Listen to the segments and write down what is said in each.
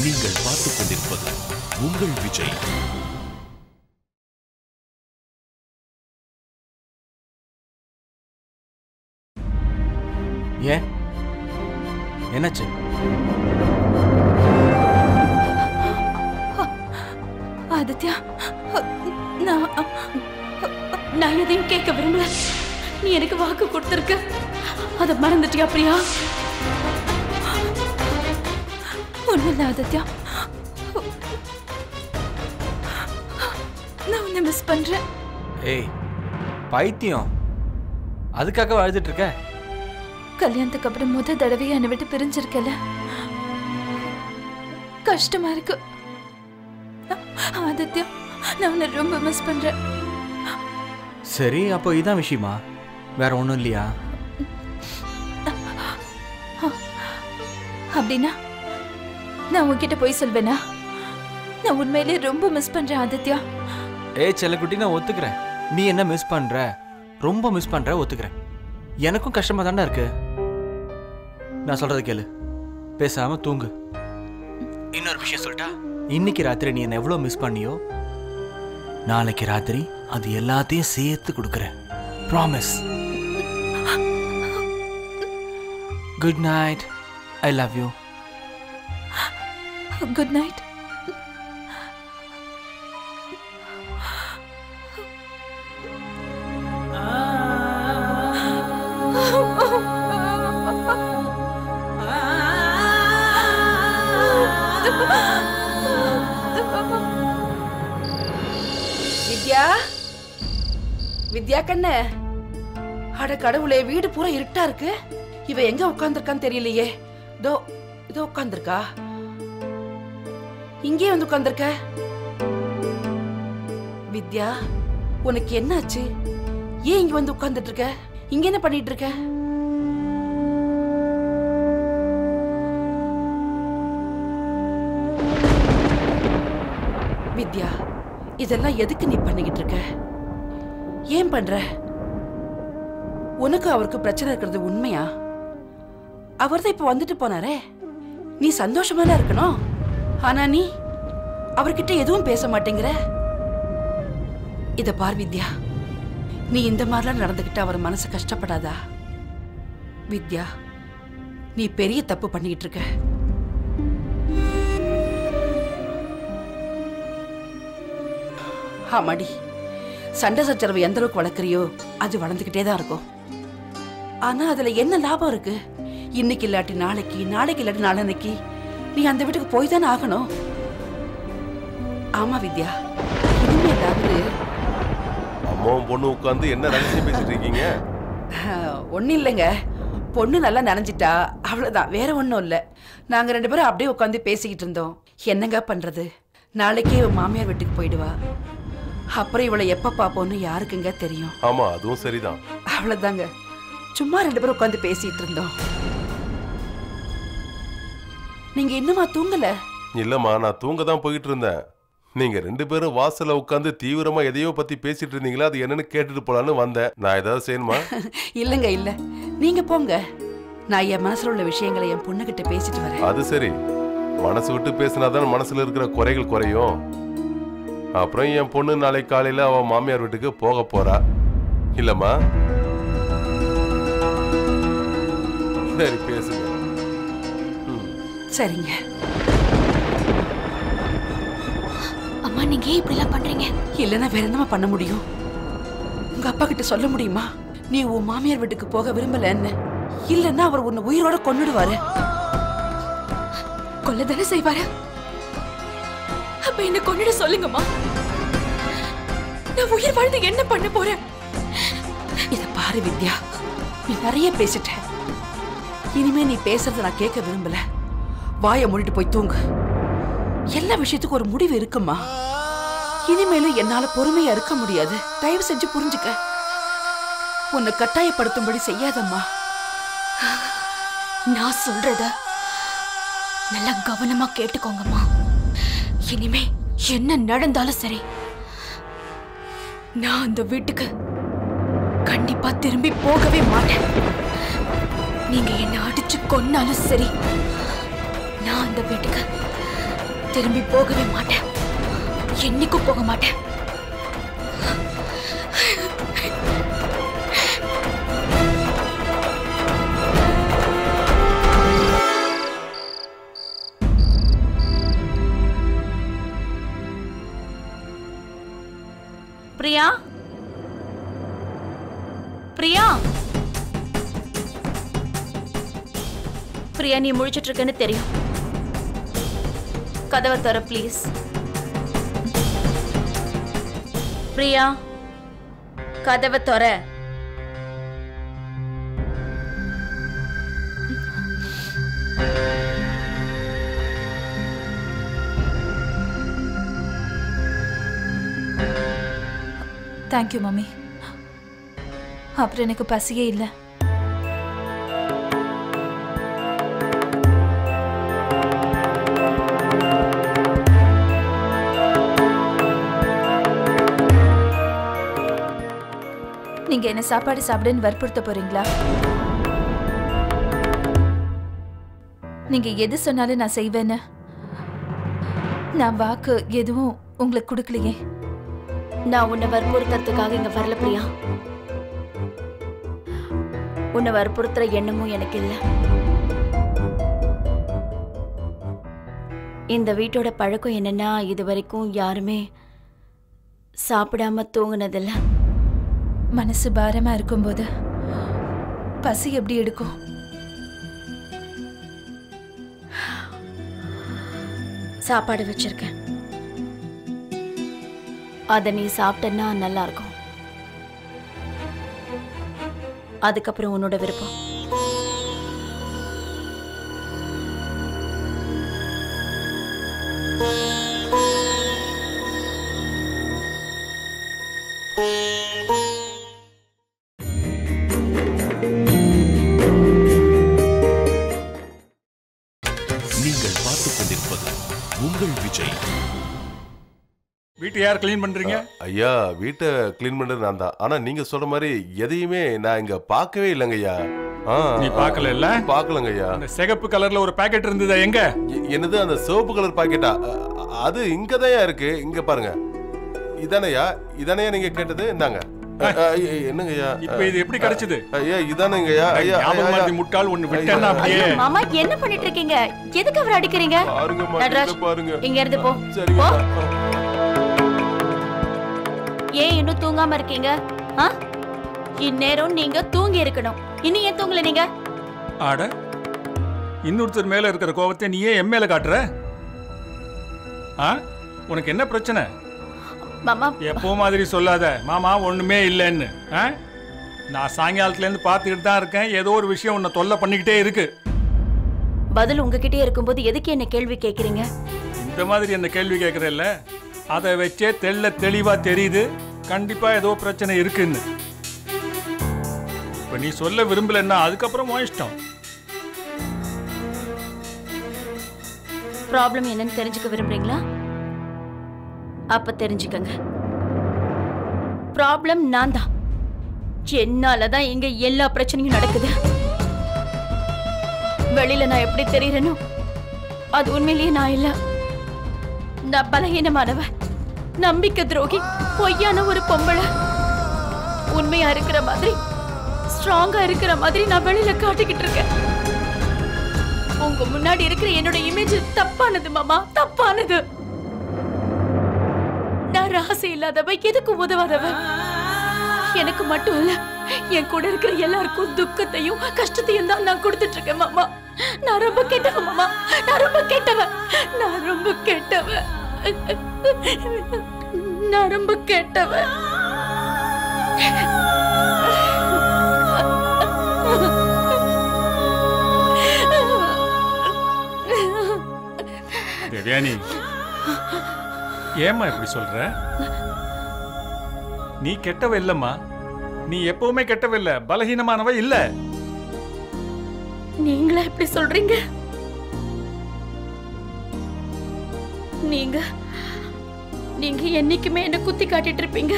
நீங்கள் பார்த்துக் கொண்டிருப்பது உங்கள் விஜய். ஏன் என்னாச்சு? ஆதித்யா, நான் எதையும் கேட்க விரும்பல. நீ எனக்கு வாக்கு கொடுத்திருக்க, அதை மறந்துட்டியா பிரியா? ஒண்ணு இல்ல ஆதித்யா, நான் உன்னை மிஸ் பண்றேன். ஏய் பைத்தியம், அதுக்காக அழுதுட்டு இருக்க? கல்யாணத்துக்கு அப்புறம் முதல் தடவை என்னை விட்டு பிரிஞ்சிருக்கல, கஷ்டமா இருக்கு ஆதித்யா. நான் உன்னை ரொம்ப மிஸ் பண்றேன். சரி, அப்போ இதான் விஷயமா? வேற ஒண்ணும் இல்லையா? அப்படின்னா நான் உன்கிட்ட போய் சொல்வேனா? நான் உண்மையிலேயே ரொம்ப மிஸ் பண்றேன் ஆதித்யா. ஏய் செல்லக்குட்டி, நான் ஒத்துக்கிறேன். நீ என்ன மிஸ் பண்ற, ரொம்ப மிஸ் பண்ற, ஒத்துக்கிறேன். எனக்கும் கஷ்டமா தானே இருக்கு. நான் சொல்றது கேளு, பேசாம தூங்கு. இன்னொரு விஷயம் சொல்லிட்டா, இன்னைக்கு ராத்திரி நீ என்ன எவ்வளவு மிஸ் பண்ணியோ, நாளைக்கு ராத்திரி அது எல்லாத்தையும் சேர்த்து கொடுக்குறேன். Promise. Good night. I love you. Good night. Vidya, Vidya கண்ணு, அட கடவுளே, வீடு பூரா இருட்டா இருக்கு. இவ எங்க உட்கார்ந்திருக்கான்னு தெரியலையே. இதோ இதோ உட்கார்ந்திருக்கா. இங்கே வந்து உட்கார்ந்திருக்க. வித்யா, உனக்கு என்னாச்சு? ஏன் இங்க வந்து உட்கார்ந்துட்டு இருக்க? இங்க என்ன பண்ணிட்டு இருக்க? வித்யா, இதெல்லாம் எதுக்கு நீ பண்ணிக்கிட்டு இருக்க? ஏன் பண்ற? உனக்கு அவருக்கு பிரச்சனை இருக்கிறது உண்மையா? அவர்தான் இப்ப வந்துட்டு போனாரே. நீ சந்தோஷமா தான் இருக்கணும். ஆனா நீ அவர்கிட்ட எதுவும் பேச மாட்டேங்கிற. இத பார் வித்யா, நீ இந்த மாதிரிலாம் நடந்துகிட்டு அவர் மனசு கஷ்டப்படாதா? வித்யா, நீ பெரிய தப்பு பண்ணிக்கிட்டு இருக்க. ஆமாடி, சண்டை சச்சரவு எந்த அளவுக்கு வளர்க்குறியோ அது வளர்ந்துகிட்டே தான் இருக்கும். ஆனா அதுல என்ன லாபம் இருக்கு? இன்னைக்கு இல்லாட்டி நாளைக்கு, நாளைக்கு இல்லாட்டி நாளன்னைக்கு நீ அந்த வீட்டுக்கு போய் தானே ஆகணும். ஆமா வித்யா, இனிமே ஏதாவது. அம்மாவும் பொண்ணு உட்கார்ந்து என்ன ரகசியம் பேசிட்டு இருக்கீங்க? ஒன்னும் இல்லைங்க, பொண்ணு நல்லா நனைஞ்சிட்டா அவ்வளவுதான், வேற ஒன்றும் இல்லை. நாங்க 2 பேரும் அப்படியே உட்காந்து பேசிக்கிட்டு இருந்தோம். என்னங்க பண்றது, நாளைக்கே மாமியார் வீட்டுக்கு போயிடுவா. அப்புறம் இவளை எப்ப பாப்போன்னு யாருக்குங்க தெரியும்? ஆமா, அதுவும் சரிதான். அவ்வளவுதாங்க, சும்மா 2 பேரும் உட்காந்து பேசிட்டு இருந்தோம். நீங்க இன்னுமா தூங்கல? இல்லம்மா, நான் தூங்க தான் போயிட்டு இருந்தேன். நீங்க 2 பேரும் வாசல்ல உட்காந்து தீவிரமா எதையோ பத்தி பேசிட்டு இருந்தீங்களா, அது என்னன்னு கேட்டுட்டு போலான்னு வந்தேன். நான் ஏதாவது செய்யணுமா? இல்லங்க இல்ல, நீங்க போங்க. நான் என் மனசுல உள்ள விஷயங்களை என் பொண்ணுகிட்ட பேசிட்டு வரேன். அது சரி, மனசு விட்டு பேசினாதான் மனசுல இருக்கிற குறைகள் குறையும். அப்புறம் என் பொண்ணு நாளைக்கு காலையில அவ மாமியார் வீட்டுக்கு போக போறா. இல்லம்மா? சரி, பேசுங்க. சரிங்க. அம்மா, நீங்க ஏன் இப்படி எல்லாம் பண்றீங்க? இல்லன்னா வேற என்னமா பண்ண முடியும்? உங்க அப்பா கிட்ட சொல்ல முடியுமா நீ உன் மாமியார் வீட்டுக்கு போக விரும்பலன்னு? இல்லன்னா அவர் உன்னை உயிரோட கொன்னுடுவாரு. கொல்லதானே செய்வாரு. அப்ப என்ன கொன்னுட சொல்லுங்கம்மா. நான் உயிர் வாழ்ந்து என்ன பண்ண போறேன்? இத பாரு வித்யா, நீ நிறைய பேசிட்ட. இனிமே நீ பேசுறத நான் கேட்க விரும்பல. வாயை மூடிட்டு போய் தூங்கு. எல்லா விஷயத்துக்கும் ஒரு முடிவு இருக்குமா. இனிமேலும் என்னால பொறுமையா இருக்க முடியாது. தயவு செஞ்சு புரிஞ்சுக்க. உன்னை கட்டாயப்படுத்தும்படி செய்யாதம்மா. நான் சொல்றத நல்லா கவனமா கேட்டுக்கோங்கம்மா. இனிமே என்ன நடந்தாலும் சரி, நான் அந்த வீட்டுக்கு கண்டிப்பா திரும்பி போகவே மாட்டேன். நீங்க என்ன அடிச்சு கொன்னாலும் சரி, நான் அந்த வீட்டுக்கு திரும்பி போகவே மாட்டேன். என்னைக்கும் போக மாட்டேன். பிரியா, பிரியா, பிரியா, நீ முழிச்சிட்டு இருக்கன்னு தெரியும். கதவை தர ப்ளீஸ். பிரியா, கதவை தர. Thank you mummy. அப்புறம் எனக்கு பசியே இல்லை. நீங்க என்ன சாப்பாடு சாப்பிடுன்னு வற்புறுத்த போறீங்களா? நீங்க எது சொன்னாலும் நான் செய்வேன்னு நான் வாக்கு எதுவும் உங்களுக்கு கொடுக்கலையே. நான் உன்னை வற்புறுத்துறதுக்காக இங்க வரல பிரியா. உன்னை வற்புறுத்துற எண்ணமும் எனக்கு இல்ல. இந்த வீட்டோட பழக்கம் என்னன்னா, இது வரைக்கும் யாருமே சாப்பிடாம தூங்குனதில்ல. மனசு பாரமா இருக்கும்போது பசி எப்படி எடுக்கும்? சாப்பாடு வச்சிருக்கேன், அத நீ சாப்பிட்டன்னா நல்லா இருக்கும். அதுக்கப்புறம் உன்னோட விருப்பம். நீங்கள் பார்த்துக் கொண்டிருப்பது உங்கள் விஜய். வீட்டை யார் கிளீன் பண்றீங்க? ஐயா, வீட்டை கிளீன் பண்றது நான் தான். ஆனா நீங்க சொல்ற மாதிரி எதையுமே நான் இங்க பார்க்கவே இல்லைங்க ஐயா. நீ பார்க்கல இல்ல? பார்க்கலங்க ஐயா. அந்த சிகப்பு கலர்ல ஒரு பாக்கெட் இருந்ததா எங்க? என்னது அந்த சிவப்பு கலர் பாக்கெட்டா? அது இங்கதான் இருக்கு. இங்க பாருங்க. இதானையா? இதானையா நீங்க கேட்டது? இந்தாங்க. என்னங்க ஐயா? இப்போ இது எப்படி கிடைச்சது? ஐயா இதானங்க ஐயா. ஐயா ஞாபகமறதி முட்டாள் ஒன்னு விட்டேன்னா அப்படியே. மாமா என்ன பண்ணிட்டு இருக்கீங்க? எதுக்கு அவர் அடிக்கிறீங்க? பாருங்க பாருங்க. இங்க இருந்து போ. சரிங்க. ஏன் இன்னும் தூங்காம இருக்கீங்க? இந்நேரம் நீங்க தூங்கி இருக்கணும். இன்னும் ஏன் தூங்கல நீங்க? ஆட, இன்னொருத்தர் மேல இருக்கிற கோபத்தை நீ ஏன் என் மேல காட்டுற? உனக்கு என்ன பிரச்சனை? மாமா எப்போ மாதிரி சொல்லாத. மாமா ஒண்ணுமே இல்லைன்னு. நான் சாயங்காலத்துல இருந்து பார்த்துக்கிட்டு தான் இருக்கேன். ஏதோ ஒரு விஷயம் உன்னை தொல்லை பண்ணிக்கிட்டே இருக்கு. பதில் உங்ககிட்டே இருக்கும்போது எதுக்கு என்ன கேள்வி கேட்கறீங்க? இந்த மாதிரி என்ன கேள்வி கேட்கறல்ல, அதை வச்சே தெளிவா தெரியுது கண்டிப்பா ஏதோ பிரச்சனை இருக்குன்னு. இப்ப நீ சொல்ல விரும்பலன்னா அதுக்கப்புறம் உன் இஷ்டம். ப்ராப்ளம் என்னன்னு தெரிஞ்சுக்க விரும்புறீங்களா? அப்ப தெரிஞ்சுக்கங்க. ப்ராப்ளம் நான் தான். என்னாலதான் இங்க எல்லா பிரச்சனையும் நடக்குது. வெளியில நான் எப்படி தெரியுறேனோ அது உண்மையிலேயே நான் இல்ல. நான் பலகீனமானவ, நம்பிக்கை துரோகி, பொய்யான ஒரு பொம்பளை. உண்மையா இருக்கிற மாதிரி, ஸ்ட்ராங்கா இருக்கிற மாதிரி நான் வெளியில காட்டிக்கிட்டு இருக்கேன். உங்க முன்னாடி இருக்கிற என்னோட இமேஜ் தப்பானது மாமா, தப்பானது. நான் ராசி இல்லாதவ, எதுக்கு உதவாதவ. எனக்கு மட்டும் இல்ல, என் கூட இருக்கிற எல்லாருக்கும் துக்கத்தையும் கஷ்டத்தையும் தான் நான் கொடுத்துட்டு இருக்கேன் மாமா. நான் ரொம்ப கெட்டவ மாமா, நான் ரொம்ப கெட்டவ, நான் ரொம்ப கெட்டவ, நான் ரொம்ப கெட்டவ. தேவயானி, ஏம்மா இப்படி சொல்ற? நீ கெட்டவ இல்லம்மா. நீ எப்பவுமே கெட்டவ இல்ல, பலகீனமானவ இல்ல. நீங்களா இப்படி சொல்றீங்க? நீங்க நீங்க என்னைக்குமே என்ன குத்தி காட்டிட்டு இருப்பீங்க.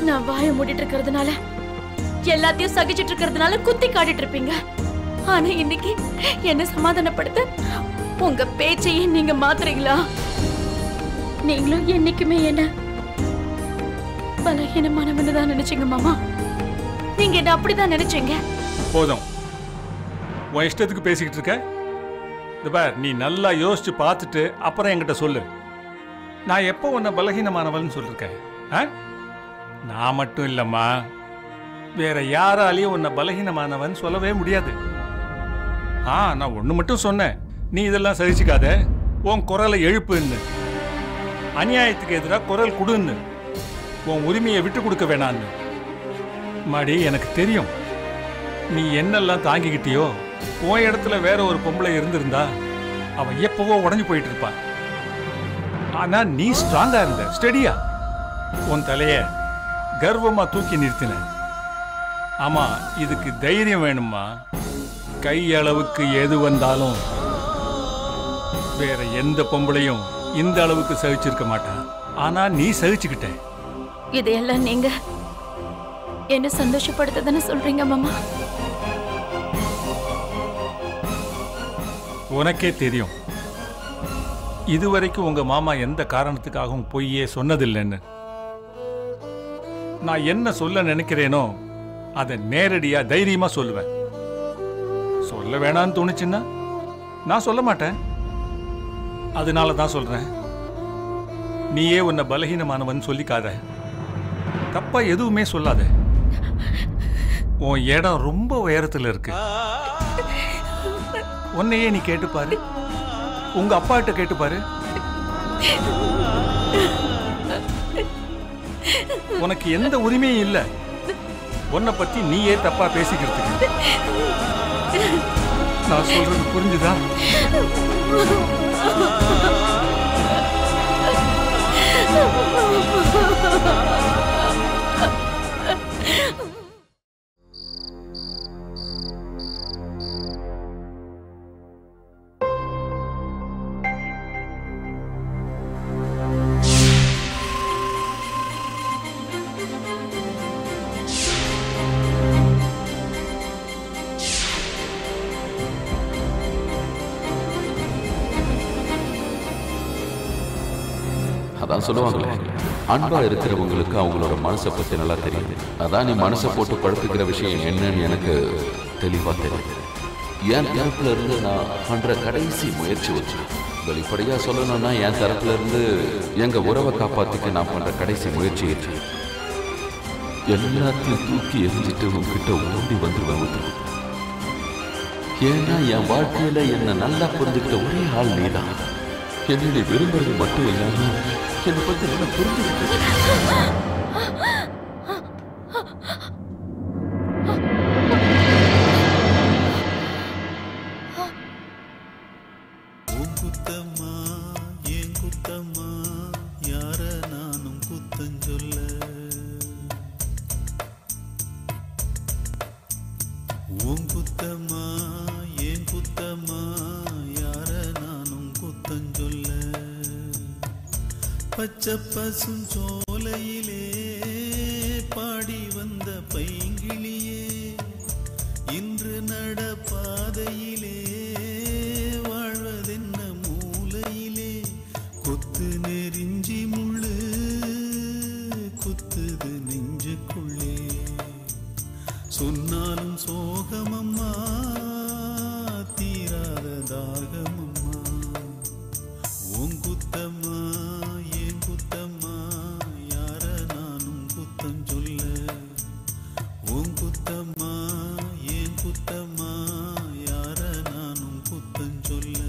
நான் வாயை மூடிட்டு இருக்கிறதுனால, எல்லாத்தையும் சகிச்சிட்டு இருக்கிறதுனால குத்தி காட்டிட்டு இருப்பீங்க. ஆனா இன்னைக்கு என்ன சமாதானப்படுத்த உங்க பேச்சையே நீங்க மாத்துறீங்களா? நீங்களும் என்னைக்குமே என்ன பலகீனமானவன்னு தான் நினைச்சீங்க மாமா. நீங்க என்ன அப்படிதான் நினைச்சீங்க. போதும், உன் இஷ்டத்துக்கு பேசிக்கிட்டு இருக்க. இந்த பார், நீ நல்லா யோசிச்சு பார்த்துட்டு அப்புறம் என்கிட்ட சொல்லு. நான் எப்போ உன்னை பலகீனமானவன் சொல்லிருக்கேன்? நான் மட்டும் இல்லம்மா, வேற யாராலையும் உன்னை பலகீனமானவன் சொல்லவே முடியாது. நான் ஒண்ணு மட்டும் சொன்னேன், நீ இதெல்லாம் சகிச்சுக்காத, உன் குரலை எழுப்புன்னு, அநியாயத்துக்கு எதிராக குரல் கொடுன்னு, உன் உரிமையை விட்டு கொடுக்க வேணான்னு. மாடி, எனக்கு தெரியும் நீ என்னெல்லாம் தாங்கிக்கிட்டியோ. உன் இடத்துல வேற ஒரு பொம்பளை இருந்திருந்தா அவன் எப்பவோ உடஞ்சு போயிட்டு இருப்பான். ஆனா நீ ஸ்ட்ராங்கா இருந்த, ஸ்டெடியா உன் தலைய கர்வமா தூக்கி நிறுத்தின. ஆமா, இதுக்கு தைரியம் வேணுமா? கையளவுக்கு எது வந்தாலும் வேற எந்த பொம்பளையும் இந்த அளவுக்கு சகிச்சிருக்க மாட்டான். ஆனா நீ சகிச்சுக்கிட்ட. இதையெல்லாம் நீங்க என்ன சந்தோஷப்படுத்ததானே சொல்றீங்க மாமா? உனக்கே தெரியும் இதுவரைக்கும் உங்க மாமா எந்த காரணத்துக்காகவும் பொய்யே சொன்னதில்லைன்னு. நான் என்ன சொல்ல நினைக்கிறேனோ அதை நேரடியா தைரியமா சொல்லுவேன். சொல்ல வேணான்னு தோணுச்சுன்னா நான் சொல்ல மாட்டேன். அதனால தான் சொல்றேன், நீயே உன்னை பலகீனமானவன் சொல்லிக்காத, தப்பா எதுவுமே சொல்லாத. உன் இடம் ரொம்ப உயரத்துல இருக்கு. உன்னையே நீ கேட்டுப்பாரு, உங்க அப்பா கிட்ட கேட்டுப்பாரு. உனக்கு எந்த உரிமையும் இல்ல உன்னை பத்தி நீயே தப்பா பேசிக்கிறதுக்கு. நான் சொல்றது புரிஞ்சுதா? அதான் சொல்லுவாங்களே, அன்பா இருக்கிறவங்களுக்கு அவங்களோட மனசை பத்தி நல்லா தெரியுது. அதான் நீ மனசை போட்டு படுத்துக்கிற விஷயம் என்னன்னு எனக்கு தெளிவா தெரியுது. என் தரப்புல இருந்து நான் பண்ற கடைசி முயற்சி வச்சு, வெளிப்படையா சொல்லணும்னா என் தரப்புல இருந்து எங்க உறவை காப்பாத்திக்க நான் பண்ற கடைசி முயற்சி எல்லாத்தையும் தூக்கி எரிஞ்சிட்டு உங்ககிட்ட ஓடி வந்துருவேன். ஏன்னா என் வாழ்க்கையில என்ன நல்லா புரிஞ்சுக்கிட்ட ஒரே ஆள் நீதான். என்னை விரும்புறது மட்டும் இல்லாம என்னை பத்தி நல்லா புரிஞ்சுக்கிட்டு. குத்தம்மா ஏன் குத்தம்மா, யார நானும் குத்தஞ்சொல்ல. உன் குத்தம்மா ஏன் குத்தம்மா, யார நானும் குத்தஞ்சொல்ல. பச்சை பசும் சோலையிலே பாடி வந்த பைங்கிளியே, இன்று நடப்பாதையிலே வாழ்வதென்ன மூலையிலே. கொத்து நெறிஞ்சி முள்ளு குத்துது நெஞ்சுக்குள்ளே, சொன்னாலும் சோகமம்மா தீராத தாகமம்மா. உன் குத்தம்மா ஏன் குத்தம்மா, யார நானும் குத்தம் சொல்ல. உன் குத்தம்மா ஏன் குத்தம்மா, யார நானும் குத்தம் சொல்ல.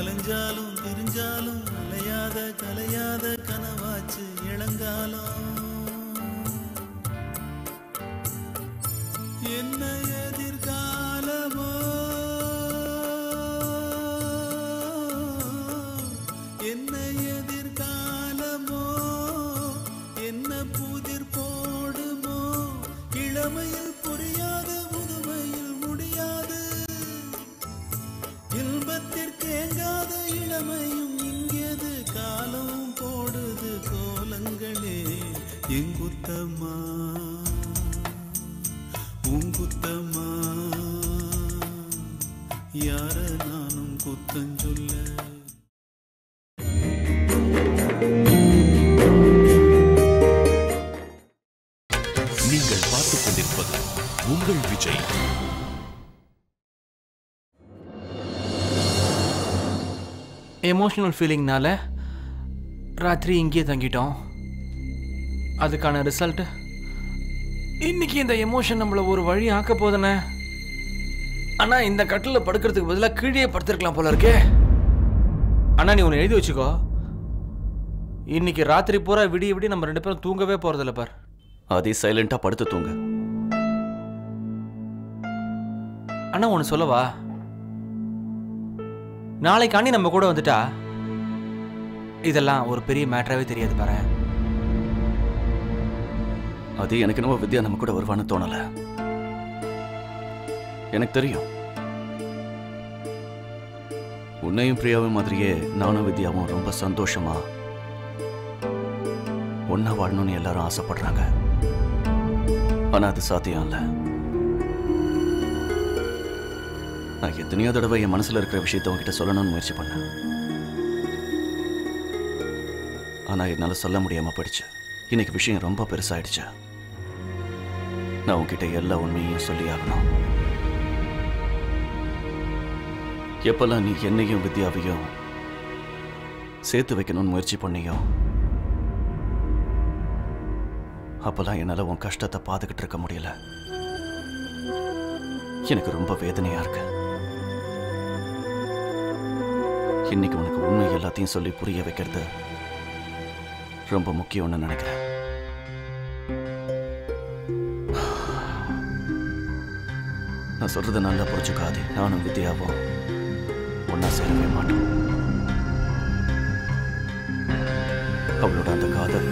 அலைஞ்சாலும் திரிஞ்சாலும் அலையாத கலையாத கனவாச்சு இளங்காலம். என்ன எதிர்காலமோ என்ன எதிர்காலமோ என்ன புதிர் போடுமோ இளமையில் புரியாது முதுமையில் முடியாது இன்பத்திற்கேங்காத இளமையும் இங்கேது காலம் போடுது கோலங்களே எங்குத்தம்மா உங்குத்தம்மா யார நானும் குத்தஞ்சொல்ல. நீங்கள் பார்த்துக் கொண்டிருப்பது உங்கள் விஜய். எமோஷனல் ஃபீலிங்னால ராத்திரி இங்கேயே தங்கிட்டோம். அதுக்கான ரிசல்ட் இன்னைக்கு இந்த எமோஷன் நம்மளை ஒரு வழி ஆக்க போதுனே. ஆனா இந்த கட்டில் படுக்கிறதுக்கு பதிலாக கீழே படுத்திருக்கலாம் போல இருக்கே. ஆனா நீ ஒன்று எழுதி வச்சுக்கோ, இன்னைக்கு ராத்திரி பூரா விடிய விடி நம்ம 2 பேரும் தூங்கவே போறதில்ல பார். அதே சைலண்டா படுத்து தூங்க. அண்ணா ஒன்று சொல்லவா, நாளைக்காண்டி நம்ம கூட வந்துட்டா இதெல்லாம் ஒரு பெரிய மேட்டராகவே தெரியாது பாரு. அது எனக்கு என்னவோ வித்யா நம்ம கூட வருவான்னு தோணல. எனக்கு தெரியும் உன்னையும் பிரியாவும் மாதிரியே நானும் வித்யாவும் ரொம்ப சந்தோஷமா ஒன்னா வாழணும்னு எல்லாரும் ஆசைப்படுறாங்க. ஆனா அது சாத்தியம் இல்ல. நான் எத்தனையோ தடவை என் மனசுல இருக்கிற விஷயத்தை உங்ககிட்ட சொல்லணும்னு முயற்சி பண்ணேன். ஆனா என்னால சொல்ல முடியாம போயிடுச்சு. இன்னைக்கு விஷயம் ரொம்ப பெருசாயிடுச்சு. நான் உன்கிட்ட எல்லா உண்மையும் சொல்லி ஆகணும். எப்பெல்லாம் நீ என்னையும் வித்யாவையும் சேர்த்து வைக்கணும்னு முயற்சி பண்ணியோ அப்பெல்லாம் என்னால உன் கஷ்டத்தை பார்த்துக்கிட்டு இருக்க முடியல. எனக்கு ரொம்ப வேதனையா இருக்கு. இன்னைக்கு உனக்கு உண்மை எல்லாத்தையும் சொல்லி புரிய வைக்கிறது ரொம்ப முக்கியம்னு நினைக்கிறேன். நான் சொல்றதை நல்லா புரிஞ்சுக்காது. நானும் வித்யாவும் ஒன்னா சேரவே மாட்டோம். அவளோட அந்த காதல்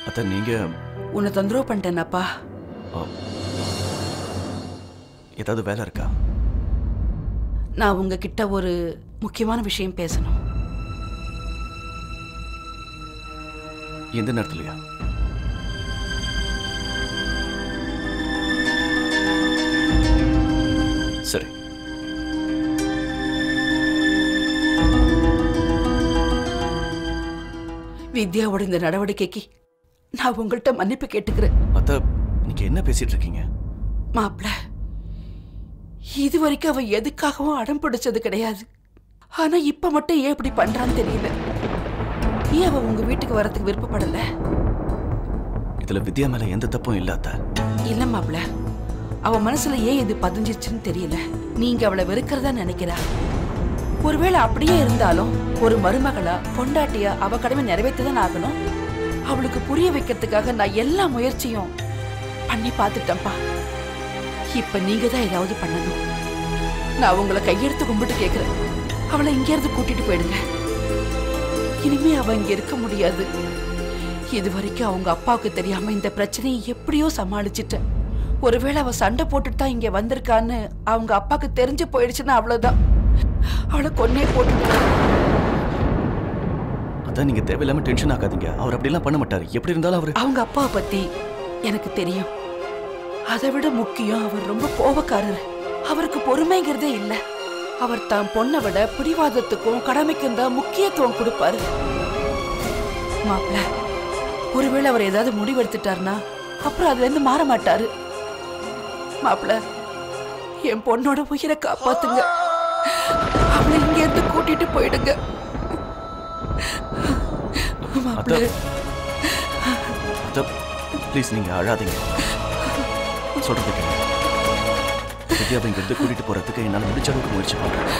அத நீங்க உன்னை தொந்தரவு பண்ணிட்டேனாப்பா? ஏதாவது வேலை இருக்கா? நான் உங்ககிட்ட ஒரு முக்கியமான விஷயம் பேசணும். எந்த நேரத்துலயா? சரி. வித்யாவோட இந்த நடவடிக்கைக்கு நான் உங்கள்கிட்ட மன்னிப்பு கேட்டுக்கிறேன். அத்த, நீங்க என்ன பேசிட்டு இருக்கீங்க? மாப்பிள்ள, இதுவரைக்கும் அவ எதுக்காகவும் அடம் பிடிச்சது கிடையாது. ஆனா இப்ப மட்டும் ஏன் இப்படி பண்றான்னு தெரியல. ஏன் அவ உங்க வீட்டுக்கு வரதுக்கு விருப்பப்படல? இதுல வித்யா மேல எந்த தப்பும் இல்ல அத்த. இல்ல மாப்பிள்ள, அவ மனசுல ஏன் இது பதிஞ்சிருச்சுன்னு தெரியல. நீங்க அவளை வெறுக்கிறதா நினைக்கிறா. ஒருவேளை அப்படியே இருந்தாலும் ஒரு மருமகளா பொண்டாட்டியா அவ கடமை நிறைவேற்றதான் ஆகணும். அவளுக்கு புரிய வைக்கிறதுக்காக நான் எல்லா முயற்சியும் பண்ணி பார்த்துட்டேன்ப்பா. இப்ப நீங்க தான் ஏதாவது பண்ணணும். நான் உங்களை கையெடுத்து கும்பிட்டு கேட்கிறேன், அவளை இங்க இருந்து கூட்டிட்டு போயிடுங்க. இனிமே அவ இங்க இருக்க முடியாது. இது வரைக்கும் அவங்க அப்பாவுக்கு தெரியாம இந்த பிரச்சனையை எப்படியோ சமாளிச்சுட்டேன். ஒருவேளை அவ சண்டை போட்டுட்டு தான் இங்க வந்திருக்கான்னு அவங்க அப்பாவுக்கு தெரிஞ்சு போயிடுச்சுன்னா அவ்வளவுதான், அவளை கொன்னே போட்டு. அதான் நீங்க தேவையில்லாம டென்ஷன் ஆகாதீங்க. அவர் அப்படிலாம் பண்ண மாட்டாரு. எப்படி இருந்தாலும் அவரு அவங்க அப்பாவை பத்தி எனக்கு தெரியும். அதை விட முக்கியம் அவர் ரொம்ப கோபக்காரர். அவருக்கு பொறுமைங்கிறதே இல்ல. அவர் தான் பொண்ணை விட பிடிவாதத்துக்கும் கடமைக்கும் தான் முக்கியத்துவம் கொடுப்பாரு. மாப்பிள்ள, ஒருவேளை அவர் ஏதாவது முடிவெடுத்துட்டாருன்னா அப்புறம் அதுல இருந்து மாற மாட்டாரு. மாப்பிள்ள, என் பொண்ணோட உயிரை காப்பாத்துங்க. அவளை இங்க இருந்து கூட்டிட்டு போயிடுங்க. ப்ளீஸ் நீங்க அழாதீங்க. சொல்றது கேளுங்க. வித்யாவை இங்க இருந்து கூட்டிட்டு போறதுக்கு என்னால முடிச்ச அளவுக்கு முயற்சி பண்றேன்.